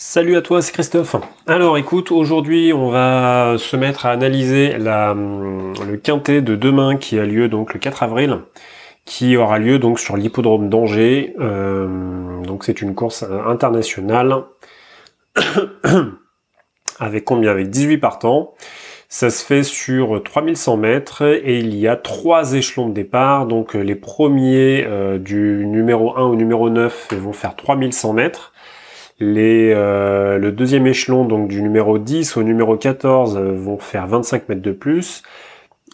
Salut à toi, c'est Christophe. Alors écoute, aujourd'hui on va se mettre à analyser le quintet de demain qui a lieu donc le 4 avril, qui aura lieu donc sur l'hippodrome d'Angers. Donc c'est une course internationale avec combien? Avec 18 partants. Ça se fait sur 3100 mètres et il y a 3 échelons de départ. Donc les premiers du numéro 1 au numéro 9 vont faire 3100 mètres. Le deuxième échelon, donc du numéro 10 au numéro 14, vont faire 25 mètres de plus.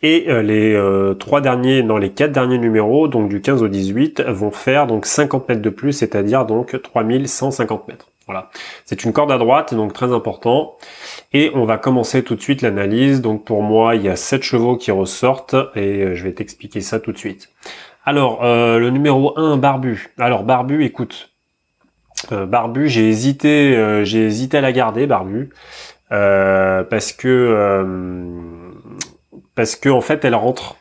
Et les 4 derniers numéros, donc du 15 au 18, vont faire donc 50 mètres de plus, c'est-à-dire donc 3150 mètres. Voilà. C'est une corde à droite, donc très important. Et on va commencer tout de suite l'analyse. Donc pour moi, il y a 7 chevaux qui ressortent et je vais t'expliquer ça tout de suite. Alors, le numéro 1, Barbu. Alors Barbu, écoute, Barbu, j'ai hésité à la garder, Barbu, parce que en fait elle rentre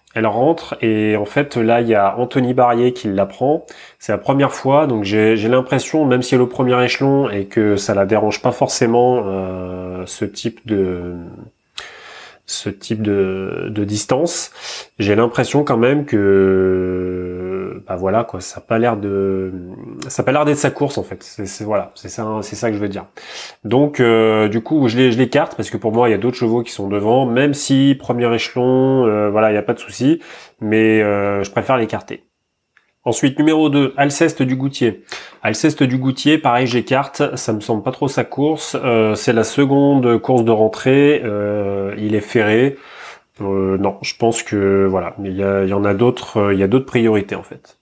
et en fait là il y a Anthony Barrier qui la prend. C'est la première fois, donc j'ai l'impression, même si elle est au premier échelon et que ça la dérange pas forcément ce type de distance, j'ai l'impression quand même que bah voilà quoi, ça a pas l'air d'être sa course en fait. Voilà, c'est ça que je veux dire. Donc du coup je l'écarte parce que pour moi il y a d'autres chevaux qui sont devant, même si premier échelon, voilà, il y a pas de souci, mais je préfère l'écarter. Ensuite, numéro 2, Alceste du Goutier. Alceste du Goutier, pareil, j'écarte, ça me semble pas trop sa course. C'est la seconde course de rentrée, il est ferré. Non, je pense que voilà, mais il y en a d'autres, il y a d'autres priorités en fait.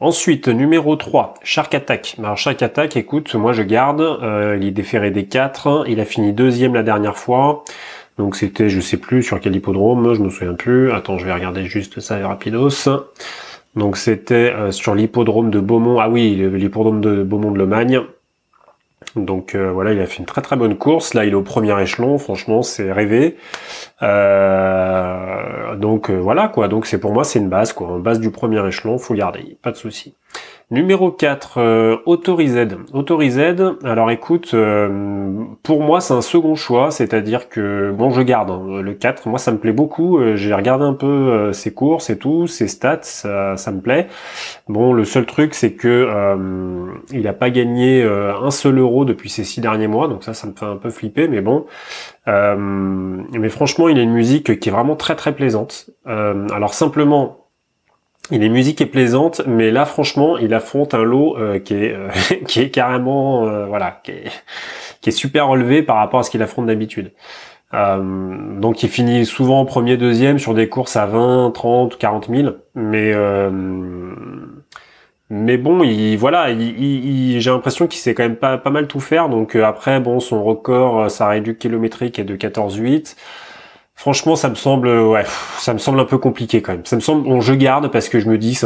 Ensuite, numéro 3, Shark Attack. Alors Shark Attack, écoute, moi je garde, il est déféré des 4, il a fini deuxième la dernière fois. Donc c'était, je sais plus sur quel hippodrome, je me souviens plus. Attends, je vais regarder juste ça rapidos. Donc c'était sur l'hippodrome de Beaumont. Ah oui, l'hippodrome de Beaumont de Lomagne. Donc voilà, il a fait une très très bonne course. Là, il est au premier échelon. Franchement, c'est rêvé. Donc voilà quoi. Donc c'est pour moi, c'est une base quoi. En base du premier échelon, faut garder. Pas de souci. Numéro 4, Autorized. Autorized, alors écoute, pour moi c'est un second choix, c'est-à-dire que, bon je garde hein, le 4, moi ça me plaît beaucoup, j'ai regardé un peu ses courses et tout, ses stats, ça me plaît. Bon le seul truc c'est que il a pas gagné un seul euro depuis ces 6 derniers mois, donc ça me fait un peu flipper, mais bon. Mais franchement il a une musique qui est vraiment très très plaisante. Alors simplement, il est musique est plaisante, mais là franchement, il affronte un lot qui est qui est carrément voilà, qui est super relevé par rapport à ce qu'il affronte d'habitude. Donc il finit souvent premier, deuxième sur des courses à 20, 30, 40 000, mais bon, j'ai l'impression qu'il sait quand même pas mal tout faire. Donc après, bon, son record, sa réduction kilométrique est de 14,8. Franchement, ça me semble un peu compliqué quand même. Ça me semble, bon, je garde parce que je me dis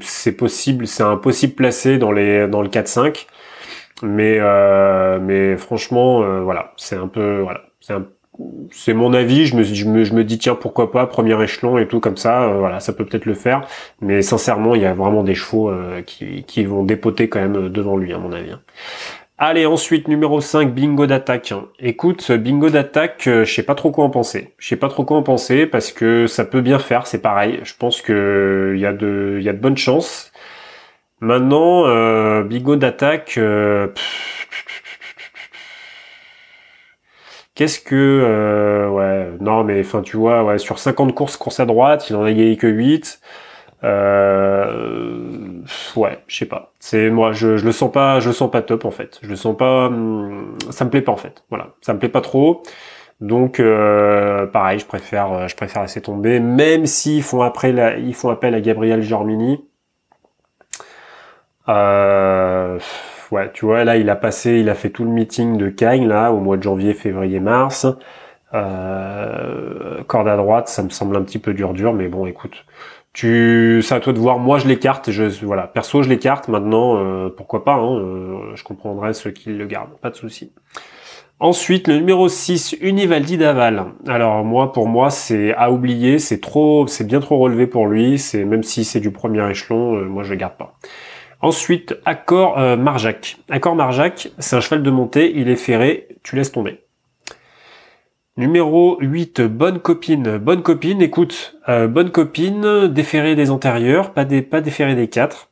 c'est possible, c'est un possible placé dans le 4-5. Mais franchement, voilà, c'est un peu, voilà, c'est mon avis. Je me dis tiens pourquoi pas premier échelon et tout comme ça, voilà, ça peut peut-être le faire. Mais sincèrement, il y a vraiment des chevaux qui vont dépoter quand même devant lui à mon avis. Allez, ensuite, numéro 5, Bingo d'attaque. Écoute, Bingo d'attaque, je sais pas trop quoi en penser. Je sais pas trop quoi en penser parce que ça peut bien faire, c'est pareil. Je pense que il y a de bonnes chances. Maintenant, Bingo d'attaque, qu'est-ce que... ouais, non mais enfin tu vois, ouais, sur 50 courses à droite, il en a gagné que 8. Ouais, je sais pas. C'est moi, je le sens pas top en fait. Je le sens pas, ça me plaît pas en fait. Voilà, ça me plaît pas trop. Donc pareil, je préfère laisser tomber, même s'ils font ils font appel à Gabriel Giormini. Ouais, tu vois, là il a fait tout le meeting de Cagnes là au mois de janvier, février, mars. Corde à droite, ça me semble un petit peu dur, mais bon, écoute, c'est à toi de voir. Moi, je l'écarte. Voilà, perso, je l'écarte. Maintenant, pourquoi pas hein, je comprendrais ceux qui le gardent, pas de souci. Ensuite, le numéro 6, Univaldi Daval. Alors moi, pour moi, c'est à oublier. C'est bien trop relevé pour lui. Même si c'est du premier échelon, moi je le garde pas. Ensuite, Accord Marjac. Accord Marjac, c'est un cheval de montée, il est ferré, tu laisses tomber. Numéro 8, Bonne Copine. Bonne Copine, écoute, Bonne Copine, déféré des antérieurs, pas déféré des 4.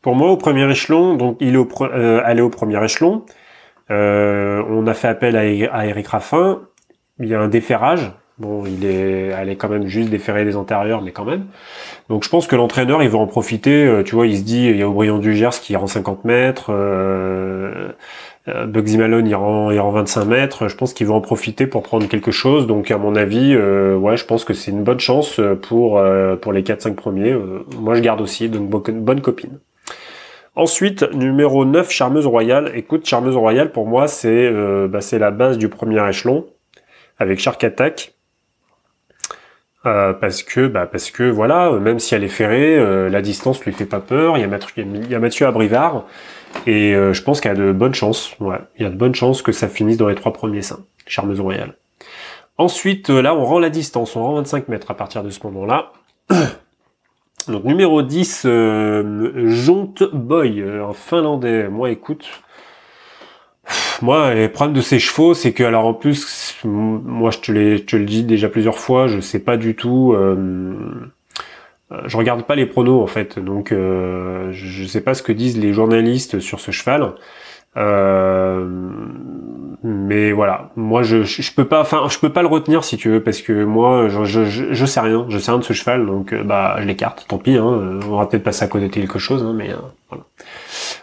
Pour moi, au premier échelon, donc elle est au premier échelon. On a fait appel à Eric Raffin. Il y a un déferrage. Bon, elle est quand même juste déférée des antérieurs, mais quand même. Donc je pense que l'entraîneur, il va en profiter. Tu vois, il se dit, il y a Aubryon du Gers qui rend 50 mètres. Bugsy Malone, il rend 25 mètres. Je pense qu'il va en profiter pour prendre quelque chose. Donc à mon avis, ouais, je pense que c'est une bonne chance pour les 4-5 premiers. Moi, je garde aussi. Donc bonne copine. Ensuite, numéro 9, Charmeuse Royale. Écoute, Charmeuse Royale, pour moi, c'est la base du premier échelon, avec Shark Attack. Parce que voilà, même si elle est ferrée, la distance lui fait pas peur. Il y a Mathieu Abrivard, et je pense qu'il y a de bonnes chances. Ouais, il y a de bonnes chances que ça finisse dans les 3 premiers seins. Charmeuse Royale. Ensuite, là, on rend la distance, on rend 25 mètres à partir de ce moment-là. Donc numéro 10, Jonte Boy, un Finlandais. Moi, écoute, moi, les problèmes de ces chevaux, c'est que, alors en plus, moi je te le dis déjà plusieurs fois, je sais pas du tout, je regarde pas les pronos en fait, donc je sais pas ce que disent les journalistes sur ce cheval. Mais voilà, moi je peux pas le retenir si tu veux, parce que moi je sais rien de ce cheval, donc je l'écarte, tant pis, hein, on va peut-être passer à côté de quelque chose, hein, mais voilà.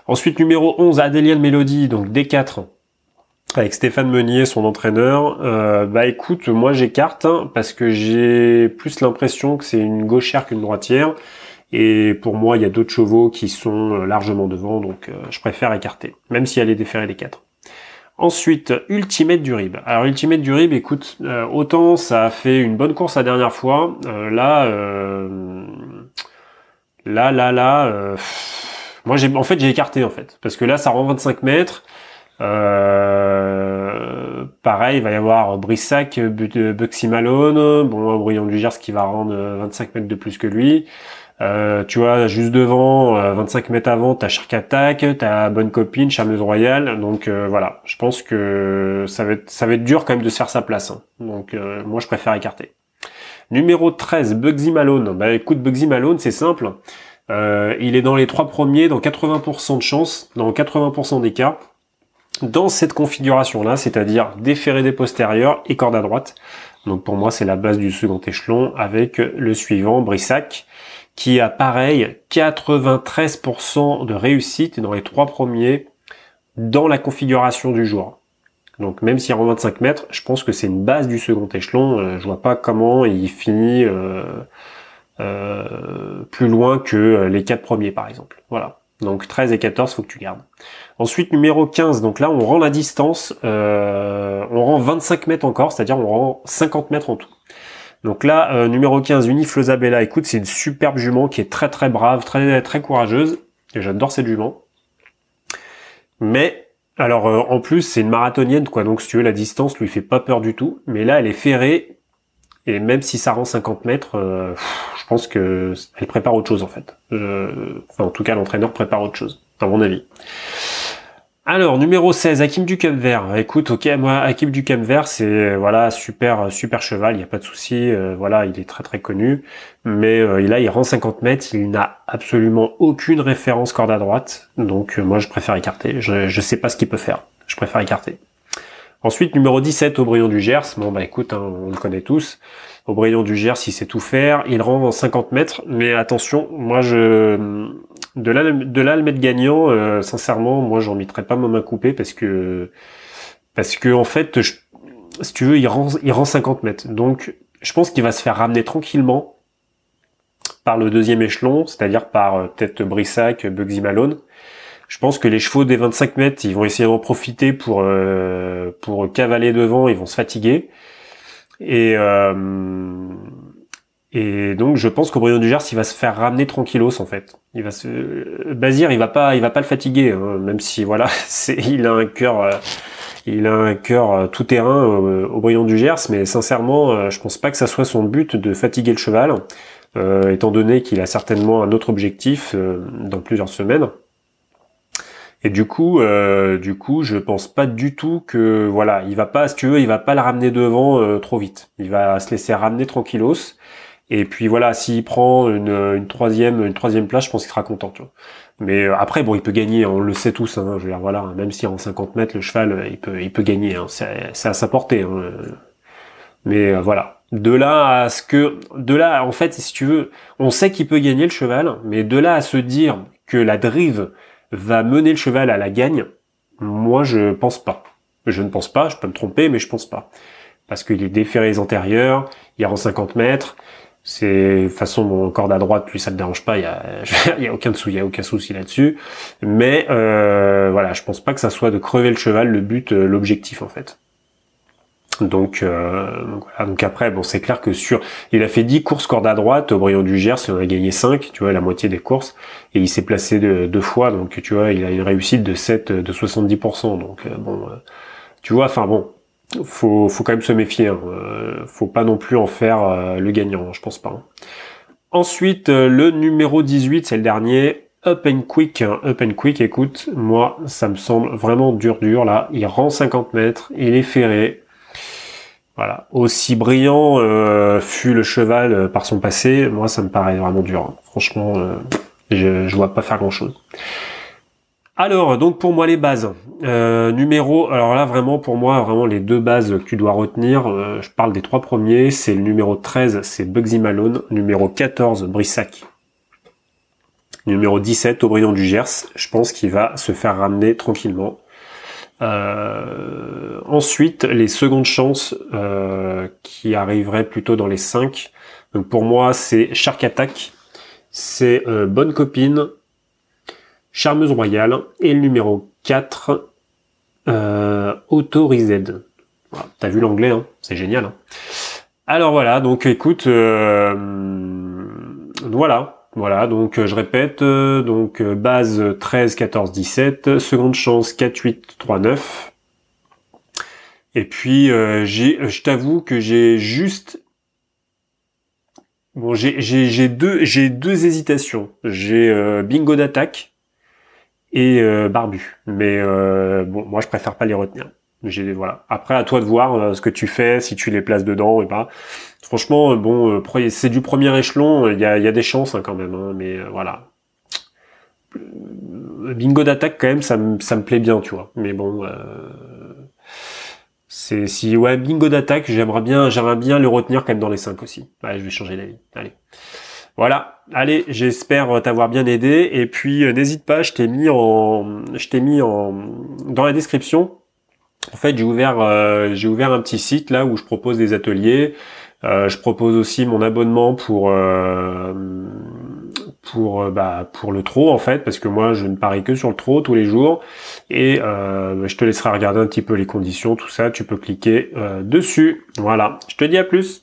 Ensuite numéro 11, Adélienne Mélodie, donc D4, avec Stéphane Meunier, son entraîneur. Écoute, moi j'écarte, hein, parce que j'ai plus l'impression que c'est une gauchère qu'une droitière. Et pour moi, il y a d'autres chevaux qui sont largement devant, donc je préfère écarter, même si elle est déférée des 4. Ensuite, Ultimate du Rib. Alors Ultimate du Rib, écoute, autant ça a fait une bonne course la dernière fois, moi j'ai écarté en fait, parce que là ça rend 25 mètres. Pareil, il va y avoir Brissac, Bugsy Malone, bon, Aubryon du Gers qui va rendre 25 mètres de plus que lui. Tu vois, juste devant, 25 mètres avant, t'as Shark Attack, t'as Bonne Copine, Charmeuse Royale. Donc voilà, je pense que ça va être dur quand même de se faire sa place. Hein. Donc moi, je préfère écarter. Numéro 13, Bugsy Malone. Écoute, Bugsy Malone, c'est simple. Il est dans les 3 premiers, dans 80% de chance, dans 80% des cas, dans cette configuration-là, c'est-à-dire déféré des postérieurs et corde à droite. Donc pour moi, c'est la base du second échelon, avec le suivant, Brissac, qui a pareil 93% de réussite dans les 3 premiers dans la configuration du jour. Donc même s'il rend 25 mètres, je pense que c'est une base du second échelon. Je vois pas comment il finit plus loin que les 4 premiers par exemple. Voilà. Donc 13 et 14, faut que tu gardes. Ensuite numéro 15, donc là on rend la distance, on rend 25 mètres encore, c'est-à-dire on rend 50 mètres en tout. Donc là, numéro 15, Uniflosabella, écoute, c'est une superbe jument qui est très très brave, très très courageuse, et j'adore cette jument. Mais, alors en plus, c'est une marathonienne, quoi, donc si tu veux, la distance lui fait pas peur du tout, mais là, elle est ferrée, et même si ça rend 50 mètres, je pense que elle prépare autre chose, en fait. Enfin, en tout cas, l'entraîneur prépare autre chose, à mon avis. Alors, numéro 16, Hakim du Cap Vert. Écoute, ok, moi, Hakim du Cap Vert, c'est, voilà, super cheval, il n'y a pas de souci, voilà, il est très très connu, mais là, il rend 50 mètres, il n'a absolument aucune référence corde à droite, donc moi, je préfère écarter, je sais pas ce qu'il peut faire, je préfère écarter. Ensuite, numéro 17, Aubryon du Gers. Bon, écoute, hein, on le connaît tous. Aubryon du Gers, il sait tout faire. Il rend en 50 mètres. Mais attention, moi, de là le mettre gagnant, sincèrement, moi, j'en mettrais pas ma main coupée parce que en fait, si tu veux, il rend 50 mètres. Donc, je pense qu'il va se faire ramener tranquillement par le deuxième échelon, c'est-à-dire par peut-être Brissac, Bugsy Malone. Je pense que les chevaux des 25 mètres, ils vont essayer d'en profiter pour cavaler devant, ils vont se fatiguer. Et donc je pense qu'Aubryon du Gers, il va se faire ramener tranquillos en fait. Bazir, il va pas le fatiguer, hein, même si voilà, il a un cœur tout terrain, Aubryon du Gers, mais sincèrement, je pense pas que ça soit son but de fatiguer le cheval. étant donné qu'il a certainement un autre objectif dans plusieurs semaines. Et du coup, je pense pas du tout que voilà, il va pas, si tu veux, il va pas le ramener devant trop vite. Il va se laisser ramener tranquillos. Et puis voilà, s'il prend une troisième place, je pense qu'il sera content. Tu vois. Mais après, bon, il peut gagner, on le sait tous. Hein, je veux dire, voilà, même si en 50 mètres le cheval, il peut gagner. Hein, c'est à sa portée. Hein. Mais voilà. De là, en fait, si tu veux, on sait qu'il peut gagner le cheval, mais de là à se dire que la drive va mener le cheval à la gagne, moi je pense pas. Je ne pense pas, je peux me tromper, mais je pense pas. Parce qu'il est déféré les antérieurs, il rend 50 mètres, c'est, de toute façon, mon corde à droite, lui, ça ne dérange pas, il y a aucun souci là-dessus. Mais, voilà, je pense pas que ça soit de crever le cheval le but, l'objectif, en fait. Donc voilà. Donc après, bon, c'est clair que il a fait 10 courses corde à droite, Aubryon du Gers, il en a gagné 5, tu vois, la moitié des courses, et il s'est placé deux fois, donc tu vois, il a une réussite de 70%, donc tu vois, enfin bon, faut quand même se méfier, hein. Faut pas non plus en faire le gagnant, je pense pas. Hein. Ensuite, le numéro 18, c'est le dernier, Up and Quick. Up and Quick, écoute, moi, ça me semble vraiment dur, là, il rend 50 mètres, il est ferré. Voilà. Aussi brillant fut le cheval par son passé, moi ça me paraît vraiment dur. Hein. Franchement, je vois pas faire grand chose. Alors, donc pour moi les bases. Alors là vraiment pour moi, vraiment les deux bases que tu dois retenir, je parle des trois premiers, c'est le numéro 13, c'est Bugsy Malone, numéro 14, Brissac. Numéro 17, Aubryon du Gers, je pense qu'il va se faire ramener tranquillement. Ensuite, les secondes chances qui arriveraient plutôt dans les 5. Donc pour moi, c'est Shark Attack, c'est Bonne Copine, Charmeuse Royale et le numéro 4, Autorised. Voilà, t'as vu l'anglais, hein, c'est génial. Hein. Alors voilà, donc écoute, voilà, donc je répète, base 13, 14, 17, seconde chance 4, 8, 3, 9. Et puis je t'avoue que j'ai juste j'ai deux hésitations. J'ai Bingo d'attaque et Barbu. Mais bon, moi je préfère pas les retenir. Voilà. Après à toi de voir ce que tu fais, si tu les places dedans et pas. Franchement, bon, c'est du premier échelon, il y a des chances hein, quand même, hein, mais voilà. Bingo d'attaque quand même, ça me plaît bien, tu vois. Mais bon, bingo d'attaque, j'aimerais bien le retenir quand même dans les 5 aussi. Ouais, je vais changer d'avis. Allez. Voilà. Allez, j'espère t'avoir bien aidé. Et puis n'hésite pas, je t'ai mis dans la description. En fait, j'ai ouvert un petit site là où je propose des ateliers. Je propose aussi mon abonnement pour le trot en fait, parce que moi je ne parie que sur le trot tous les jours. Et je te laisserai regarder un petit peu les conditions, tout ça. Tu peux cliquer dessus. Voilà. Je te dis à plus.